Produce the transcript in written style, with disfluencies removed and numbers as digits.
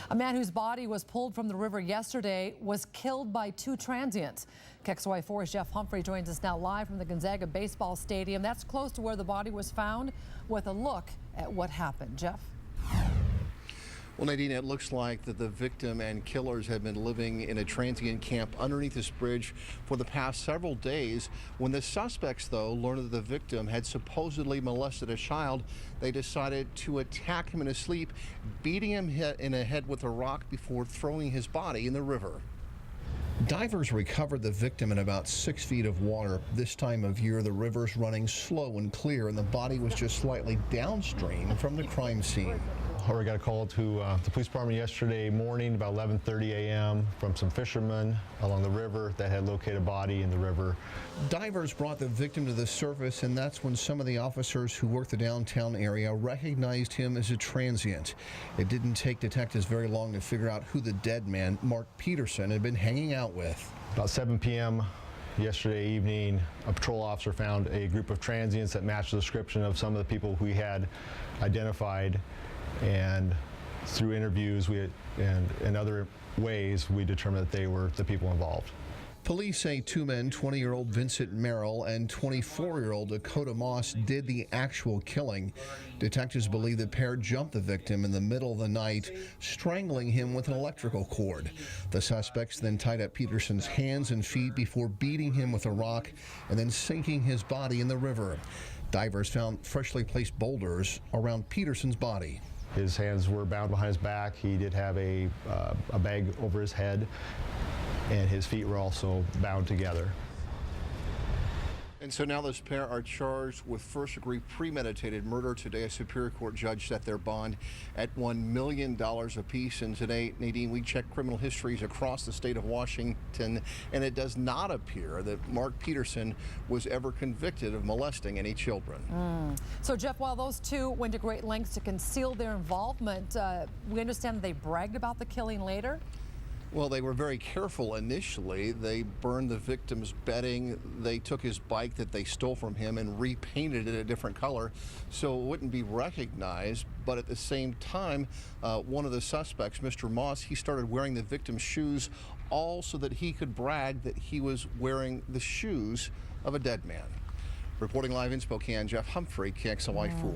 A man whose body was pulled from the river yesterday was killed by two transients. KXLY4's Jeff Humphrey joins us now live from the Gonzaga Baseball Stadium. That's close to where the body was found, with a look at what happened. Jeff? Well, Nadine, it looks like that the victim and killers have been living in a transient camp underneath this bridge for the past several days. When the suspects, though, learned that the victim had supposedly molested a child, they decided to attack him in his sleep, beating him in the head with a rock before throwing his body in the river. Divers recovered the victim in about 6 feet of water. This time of year, the river's running slow and clear, and the body was just slightly downstream from the crime scene. We got a call to the police department yesterday morning about 11:30 a.m. from some fishermen along the river that had located a body in the river. Divers brought the victim to the surface, and that's when some of the officers who worked the downtown area recognized him as a transient. It didn't take detectives very long to figure out who the dead man, Mark Peterson, had been hanging out with. About 7 p.m. yesterday evening, a patrol officer found a group of transients that matched the description of some of the people we had identified, and through interviews and in other ways, we determined that they were the people involved. Police say two men, 20-year-old Vincent Merrill and 24-year-old Dakota Moss, did the actual killing. Detectives believe the pair jumped the victim in the middle of the night, strangling him with an electrical cord. The suspects then tied up Peterson's hands and feet before beating him with a rock and then sinking his body in the river. Divers found freshly placed boulders around Peterson's body. His hands were bound behind his back. He did have a bag over his head, and his feet were also bound together. And so now this pair are charged with first-degree premeditated murder. Today, a Superior Court judge set their bond at $1 million apiece. And today, Nadine, we checked criminal histories across the state of Washington, and it does not appear that Mark Peterson was ever convicted of molesting any children. So, Jeff, while those two went to great lengths to conceal their involvement, we understand they bragged about the killing later? Well, they were very careful initially. They burned the victim's bedding. They took his bike that they stole from him and repainted it a different color so it wouldn't be recognized. But at the same time, one of the suspects, Mr. Moss, he started wearing the victim's shoes, all so that he could brag that he was wearing the shoes of a dead man. Reporting live in Spokane, Jeff Humphrey, KXLY4.